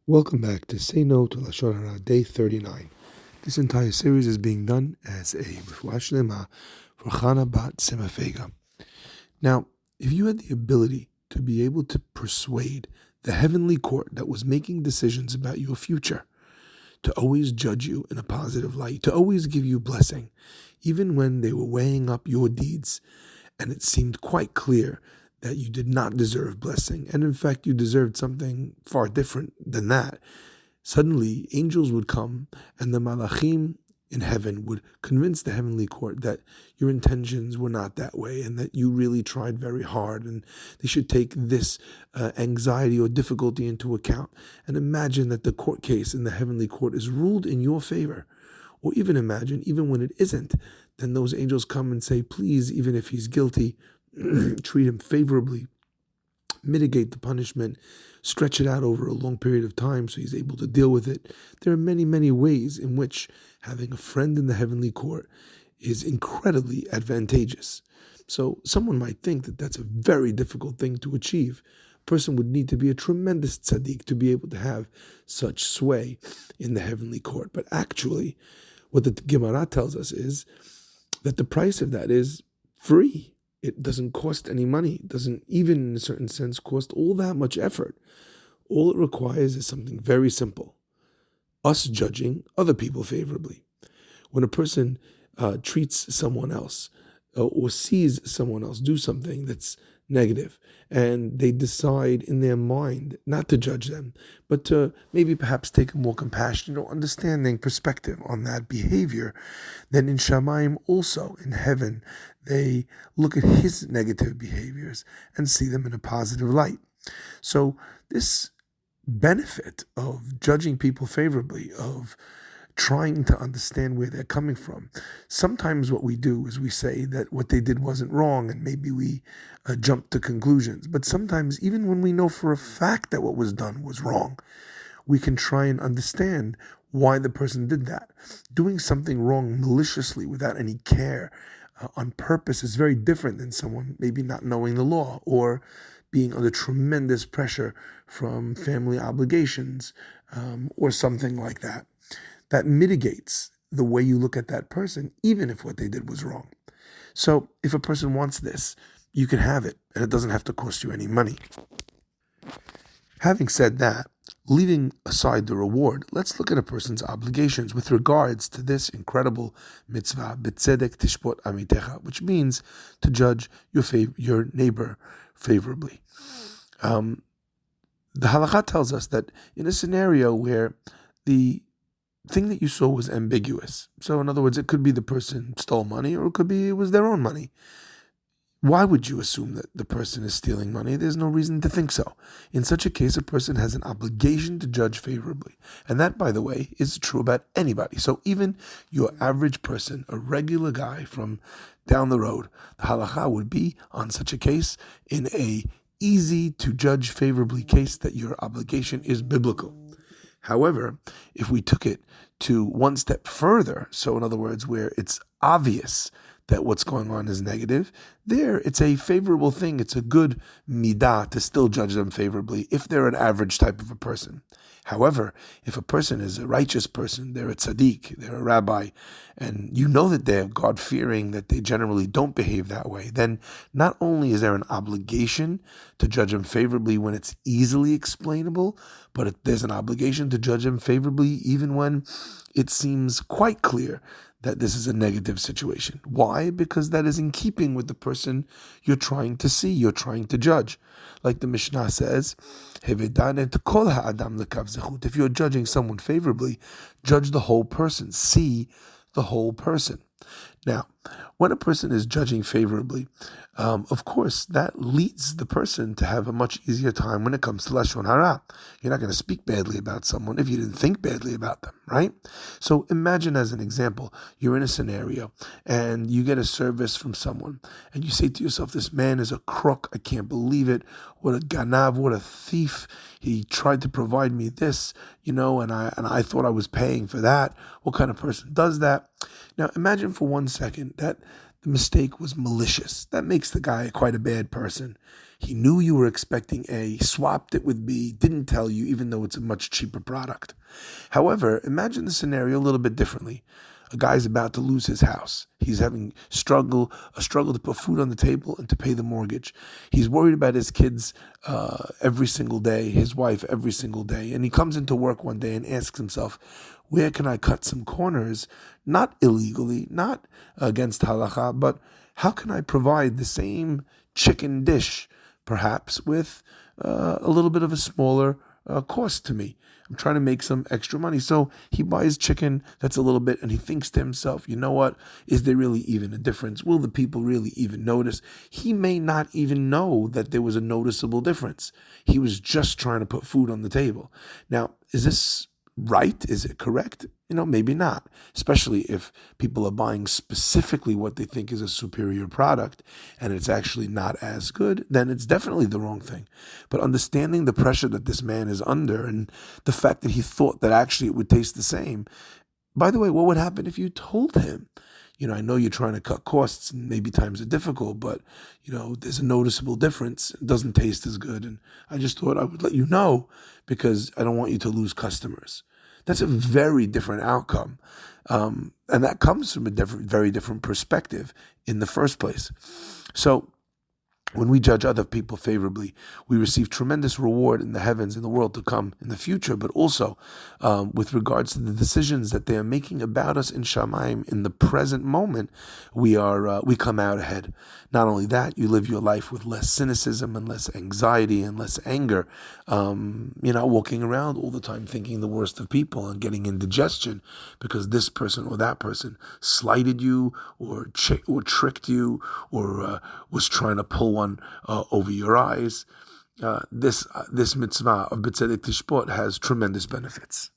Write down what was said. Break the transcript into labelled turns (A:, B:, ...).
A: Welcome back to Say No To Lashon Hara, day 39. This entire series is being done as a refuah shlema for Chana Bat Simafega. Now, if you had the ability to be able to persuade the heavenly court that was making decisions about your future to always judge you in a positive light, to always give you blessing, even when they were weighing up your deeds, and it seemed quite clear that you did not deserve blessing, and in fact you deserved something far different than that, suddenly angels would come and the malachim in heaven would convince the heavenly court that your intentions were not that way and that you really tried very hard, and they should take this anxiety or difficulty into account. And imagine that the court case in the heavenly court is ruled in your favor. Or even imagine, even when it isn't, then those angels come and say, please, even if he's guilty, treat him favorably, mitigate the punishment, stretch it out over a long period of time so he's able to deal with it. There are many, many ways in which having a friend in the heavenly court is incredibly advantageous. So someone might think that that's a very difficult thing to achieve. A person would need to be a tremendous tzaddik to be able to have such sway in the heavenly court. But actually, what the Gemara tells us is that the price of that is free. It doesn't cost any money. It doesn't even, in a certain sense, cost all that much effort. All it requires is something very simple: us judging other people favorably. When a person treats someone else or sees someone else do something that's negative, and they decide in their mind not to judge them, but to maybe perhaps take a more compassionate or understanding perspective on that behavior, then in Shamayim also, in heaven, they look at his negative behaviors and see them in a positive light. So this benefit of judging people favorably, of trying to understand where they're coming from. Sometimes what we do is we say that what they did wasn't wrong, and maybe we jump to conclusions. But sometimes, even when we know for a fact that what was done was wrong, we can try and understand why the person did that. Doing something wrong maliciously without any care, on purpose, is very different than someone maybe not knowing the law or being under tremendous pressure from family obligations or something like that. That mitigates the way you look at that person, even if what they did was wrong. So if a person wants this, you can have it, and it doesn't have to cost you any money. Having said that, leaving aside the reward, let's look at a person's obligations with regards to this incredible mitzvah, b'tzedek tishpot amitecha, which means to judge your neighbor favorably. The halakha tells us that in a scenario where the thing that you saw was ambiguous, so in other words, it could be the person stole money, or it could be it was their own money. Why would you assume that the person is stealing money? There's no reason to think so. In such a case, a person has an obligation to judge favorably. And that, by the way, is true about anybody. So even your average person, a regular guy from down the road, the halakha would be, on such a case, in a easy to judge favorably case, that your obligation is biblical. However, if we took it to one step further, so in other words, where it's obvious that what's going on is negative, there it's a favorable thing. It's a good midah to still judge them favorably if they're an average type of a person. However, if a person is a righteous person, they're a tzaddik, they're a rabbi, and you know that they're God-fearing, that they generally don't behave that way, then not only is there an obligation to judge them favorably when it's easily explainable, but there's an obligation to judge them favorably even when it seems quite clear that this is a negative situation. Why? Because that is in keeping with the person you're trying to see, you're trying to judge. Like the Mishnah says, if you're judging someone favorably, judge the whole person, see the whole person. Now, when a person is judging favorably, of course, that leads the person to have a much easier time when it comes to Lashon Hara. You're not going to speak badly about someone if you didn't think badly about them, right? So imagine, as an example, you're in a scenario and you get a service from someone and you say to yourself, this man is a crook, I can't believe it, what a ganav, what a thief, he tried to provide me this, and I thought I was paying for that. What kind of person does that? Now imagine for 1 second that the mistake was malicious. That makes the guy quite a bad person. He knew you were expecting A, swapped it with B, didn't tell you, even though it's a much cheaper product. However, imagine the scenario a little bit differently. A guy's about to lose his house. He's having a struggle to put food on the table and to pay the mortgage. He's worried about his kids every single day, his wife every single day. And he comes into work one day and asks himself, where can I cut some corners? Not illegally, not against halacha, but how can I provide the same chicken dish, perhaps with a little bit of a smaller cost to me? I'm trying to make some extra money. So he buys chicken that's a little bit, and he thinks to himself, you know what? Is there really even a difference? Will the people really even notice? He may not even know that there was a noticeable difference. He was just trying to put food on the table. Now, is this right? Is it correct? Maybe not, especially if people are buying specifically what they think is a superior product and it's actually not as good, then it's definitely the wrong thing. But understanding the pressure that this man is under and the fact that he thought that actually it would taste the same. By the way, what would happen if you told him, I know you're trying to cut costs and maybe times are difficult, but, there's a noticeable difference. It doesn't taste as good. And I just thought I would let you know because I don't want you to lose customers. That's a very different outcome. And that comes from a very different perspective in the first place. So when we judge other people favorably, we receive tremendous reward in the heavens, in the world to come, in the future, but also with regards to the decisions that they are making about us in Shamayim, in the present moment, we come out ahead. Not only that, you live your life with less cynicism and less anxiety and less anger. You're not walking around all the time thinking the worst of people and getting indigestion because this person or that person slighted you or tricked you or was trying to pull one over your eyes. This mitzvah of B'tzedek Tishpot has tremendous benefits.